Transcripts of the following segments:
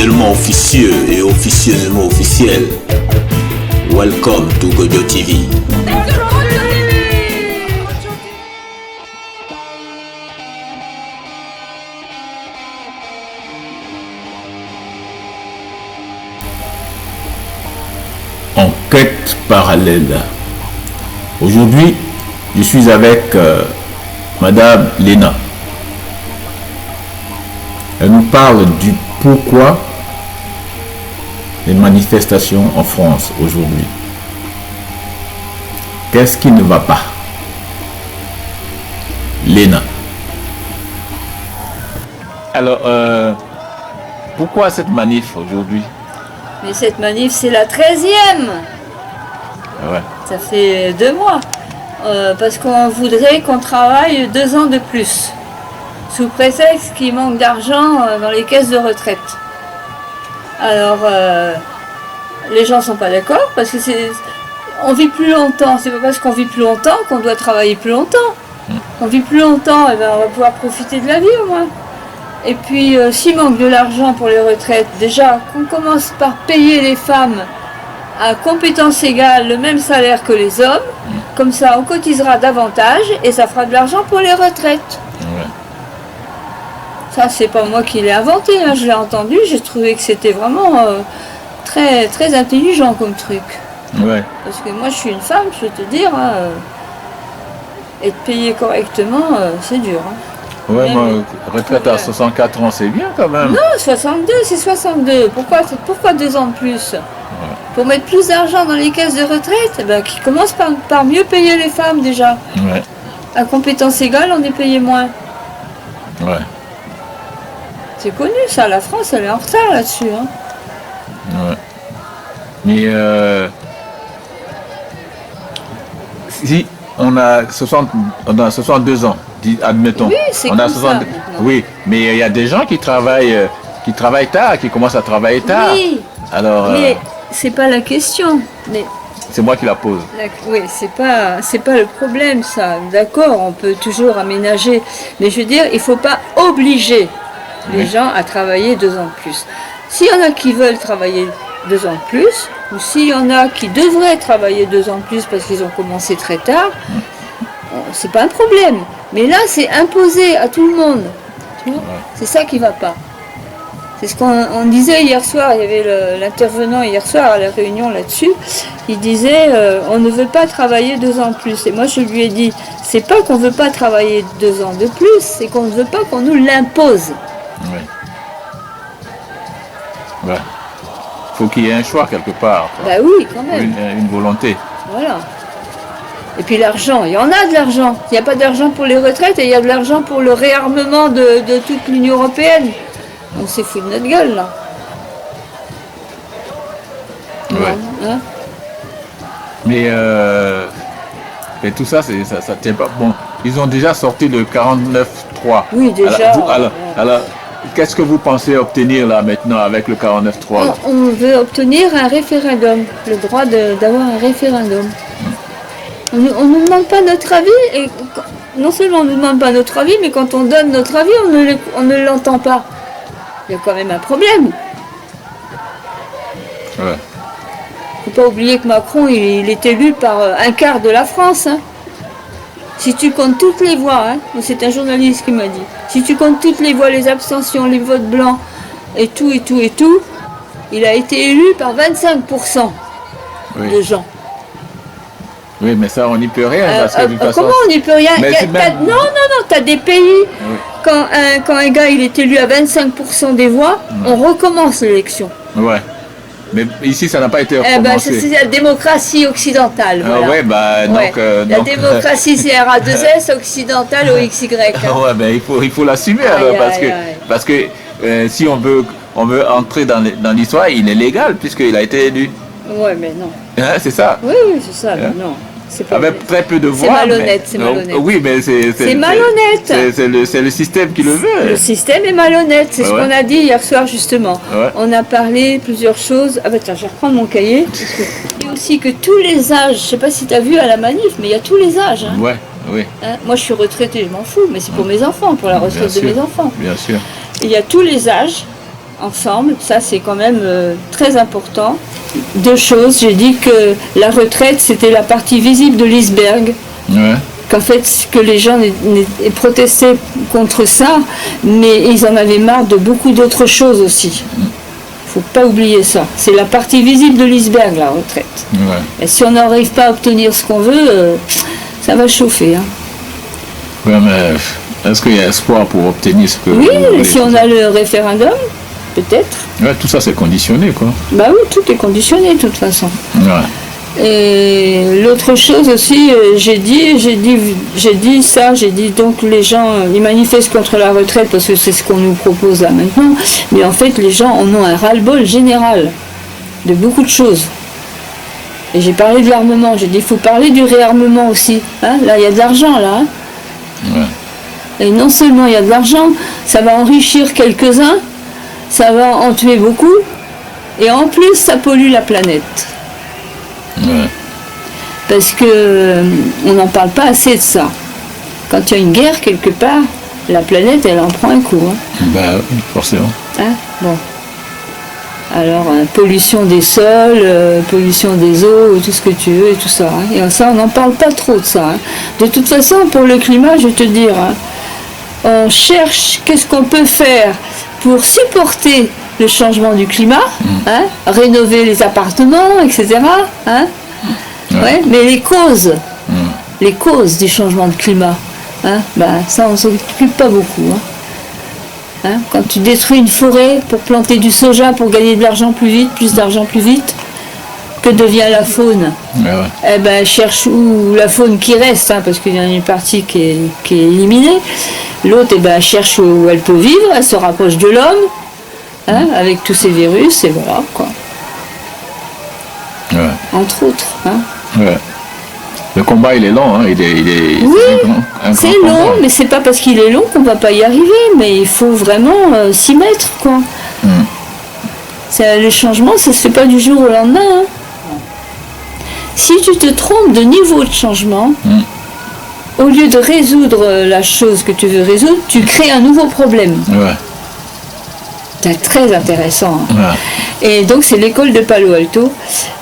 officiellement officieux et officieusement officiel. Welcome to Godio TV. Enquête parallèle. Aujourd'hui, je suis avec Madame Léna. Elle nous parle du pourquoi les manifestations en France aujourd'hui. Qu'est-ce qui ne va pas? Léna. Alors, pourquoi cette manif aujourd'hui? Mais cette manif, c'est la 13e. Ouais. Ça fait 2 mois. Parce qu'on voudrait qu'on travaille 2 ans de plus. Sous prétexte qu'il manque d'argent dans les caisses de retraite. Alors, les gens ne sont pas d'accord parce que on vit plus longtemps. C'est pas parce qu'on vit plus longtemps qu'on doit travailler plus longtemps. On vit plus longtemps, et ben on va pouvoir profiter de la vie au moins. Et puis, s'il manque de l'argent pour les retraites, déjà qu'on commence par payer les femmes à compétences égales le même salaire que les hommes, comme ça on cotisera davantage et ça fera de l'argent pour les retraites. Ouais. Ça, c'est pas moi qui l'ai inventé, hein. Je l'ai entendu, j'ai trouvé que c'était vraiment très, très intelligent comme truc. Ouais. Parce que moi, je suis une femme, je peux te dire, hein, être payée correctement, c'est dur. Hein. Ouais, Même, moi, retraite à 64 ans, c'est bien quand même. Non, 62, c'est 62. Pourquoi 2 ans de plus? Pour mettre plus d'argent dans les caisses de retraite, eh ben, qui commence par mieux payer les femmes déjà. Ouais. À compétence égale, on est payé moins. Ouais. C'est connu ça, la France elle est en retard là-dessus. Hein. Ouais. Mais si on a 62 ans, admettons. Oui, c'est on a comme 60... ça maintenant. Oui, mais il y a des gens qui travaillent tard, qui commencent à travailler tard. Oui, Alors, mais c'est pas la question. Mais c'est moi qui la pose. oui, c'est pas le problème ça. D'accord, on peut toujours aménager, mais je veux dire, il faut pas obliger les gens à travailler 2 ans de plus. S'il y en a qui veulent travailler 2 ans de plus, ou s'il y en a qui devraient travailler 2 ans de plus parce qu'ils ont commencé très tard, c'est pas un problème. Mais là, c'est imposé à tout le monde. Tu vois, c'est ça qui va pas. C'est ce qu'on disait hier soir, il y avait l'intervenant hier soir à la réunion là-dessus, il disait on ne veut pas travailler 2 ans de plus. Et moi je lui ai dit, c'est pas qu'on ne veut pas travailler 2 ans de plus, c'est qu'on ne veut pas qu'on nous l'impose. Oui. Ouais. Faut qu'il y ait un choix quelque part. Bah oui, quand même. Une volonté. Voilà. Et puis l'argent, il y en a de l'argent. Il n'y a pas d'argent pour les retraites et il y a de l'argent pour le réarmement de toute l'Union européenne. On s'est foutu de notre gueule là. Ouais. Hein? Mais tout ça, ça tient pas. Bon, ils ont déjà sorti le 49.3. Oui, déjà. Alors, qu'est-ce que vous pensez obtenir là maintenant avec le 49.3? On veut obtenir un référendum, le droit d'avoir un référendum. On ne nous demande pas notre avis, et non seulement on ne nous demande pas notre avis, mais quand on donne notre avis, on ne l'entend pas. Il y a quand même un problème. Ouais. Faut pas oublier que Macron, il est élu par un quart de la France. Hein. Si tu comptes toutes les voix, hein, c'est un journaliste qui m'a dit, si tu comptes toutes les voix, les abstentions, les votes blancs, et tout, il a été élu par 25% de gens. Oui, mais ça, on n'y peut rien. Parce que, de toute façon, comment on n'y peut rien? Non, tu as des pays, quand un gars il est élu à 25% des voix, on recommence l'élection. Ouais. Mais ici, ça n'a pas été recommencé. C'est la démocratie occidentale. Voilà. Ouais, bah, donc, la démocratie CRA2S, occidentale OXY. Hein. Ouais, ben, il faut l'assumer alors, parce que si on veut entrer dans l'histoire, il est légal puisqu'il a été élu. Ouais, mais non. Hein, c'est ça. Oui, c'est ça, mais non. Avec très peu de voix. C'est malhonnête. Oui, mais c'est malhonnête. C'est le système qui le veut. Le système est malhonnête, c'est ce qu'on a dit hier soir justement. Ouais. On a parlé plusieurs choses. Ah bah tiens, je vais reprendre mon cahier. Il y a aussi que tous les âges, je sais pas si tu as vu à la manif, mais il y a tous les âges. Hein. Ouais, oui. Hein, moi je suis retraitée, je m'en fous, mais c'est pour mes enfants, pour la retraite de mes enfants. Bien sûr. Il y a tous les âges ensemble, ça c'est quand même très important. Deux choses, j'ai dit que la retraite c'était la partie visible de l'iceberg. Ouais. Qu'en fait, que les gens protestaient contre ça, mais ils en avaient marre de beaucoup d'autres choses aussi. Il ne faut pas oublier ça. C'est la partie visible de l'iceberg, la retraite. Ouais. Et si on n'arrive pas à obtenir ce qu'on veut, ça va chauffer. Hein. Ouais, mais est-ce qu'il y a espoir pour obtenir ce que Oui, vous voulez, si on a le référendum, peut-être. Ouais, tout ça c'est conditionné, quoi. Bah oui, tout est conditionné de toute façon. Ouais. Et l'autre chose aussi, j'ai dit donc les gens, ils manifestent contre la retraite parce que c'est ce qu'on nous propose là maintenant, mais en fait les gens en ont un ras-le-bol général de beaucoup de choses. Et j'ai parlé de l'armement, j'ai dit il faut parler du réarmement aussi. Hein, là il y a de l'argent là. Hein. Ouais. Et non seulement il y a de l'argent, ça va enrichir quelques-uns, ça va en tuer beaucoup, et en plus ça pollue la planète. Ouais. Parce que on n'en parle pas assez de ça. Quand il y a une guerre quelque part, la planète elle en prend un coup. Hein. Bah oui, forcément. Hein, bon. Alors pollution des sols, pollution des eaux, tout ce que tu veux et tout ça. Hein. Et ça on n'en parle pas trop de ça. Hein. De toute façon pour le climat je vais te dire, hein, on cherche qu'est-ce qu'on peut faire pour supporter le changement du climat, hein, rénover les appartements, etc. Hein, ouais, mais les causes du changement de climat, hein, ben, ça on ne s'occupe pas beaucoup. Hein. Hein, quand tu détruis une forêt pour planter du soja pour gagner de l'argent plus d'argent plus vite, que devient la faune? Eh ben, cherche où la faune qui reste, hein, parce qu'il y en a une partie qui est éliminée. L'autre, eh ben, cherche où elle peut vivre, elle se rapproche de l'homme. Hein, avec tous ces virus, et voilà, quoi. Ouais. Entre autres. Hein. Ouais. Le combat, il est long, hein. Il est oui, c'est long, combat. mais c'est pas parce qu'il est long qu'on va pas y arriver, mais il faut vraiment s'y mettre, quoi. Le changement, ça se fait pas du jour au lendemain. Hein. Si tu te trompes de niveau de changement, au lieu de résoudre la chose que tu veux résoudre, tu crées un nouveau problème. Ouais. C'est très intéressant. Hein. Ouais. Et donc c'est l'école de Palo Alto.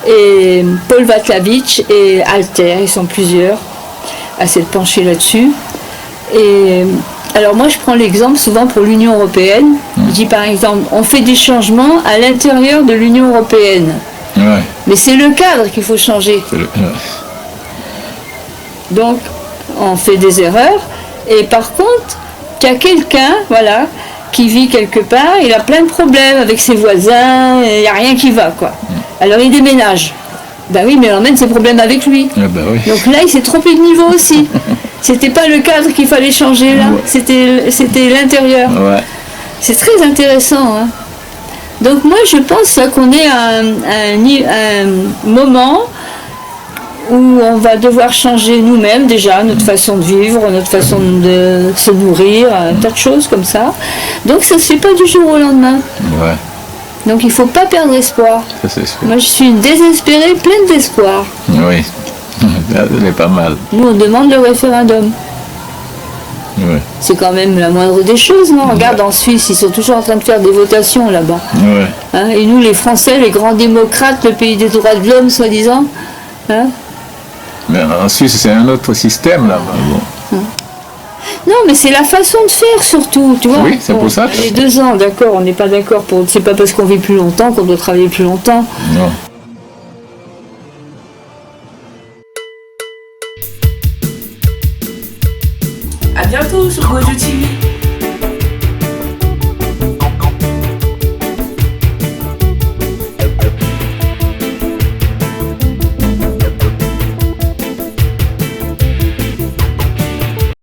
Et Paul Vatlavich et Alter, ils sont plusieurs à s'être penchés là-dessus. Et alors moi je prends l'exemple souvent pour l'Union Européenne. Je dis par exemple, on fait des changements à l'intérieur de l'Union Européenne. Ouais. Mais c'est le cadre qu'il faut changer. Donc on fait des erreurs. Et par contre, il y a quelqu'un, voilà, qui vit quelque part, il a plein de problèmes avec ses voisins, il n'y a rien qui va, quoi. Alors il déménage. Ben oui, mais il emmène ses problèmes avec lui. Ben oui. Donc là, il s'est trompé de niveau aussi. C'était pas le cadre qu'il fallait changer là, c'était l'intérieur. Ouais. C'est très intéressant. Hein. Donc moi, je pense qu'on est à un moment où on va devoir changer nous-mêmes déjà, notre façon de vivre, notre façon de se nourrir, un tas de choses comme ça. Donc ça ne se fait pas du jour au lendemain. Ouais. Donc il ne faut pas perdre espoir. Ça, c'est sûr. Moi je suis une désespérée, pleine d'espoir. Oui, elle est pas mal. Nous on demande le référendum. Ouais. C'est quand même la moindre des choses, non? Regarde en Suisse, ils sont toujours en train de faire des votations là-bas. Ouais. Hein, et nous les Français, les grands démocrates, le pays des droits de l'homme soi-disant, hein? Mais en Suisse, c'est un autre système là-bas. Bon. Non, mais c'est la façon de faire surtout, tu vois. Oui, c'est pour ça. Les 2 ans, d'accord, on n'est pas d'accord pour. C'est pas parce qu'on vit plus longtemps qu'on doit travailler plus longtemps. Non. À bientôt sur Gojo TV.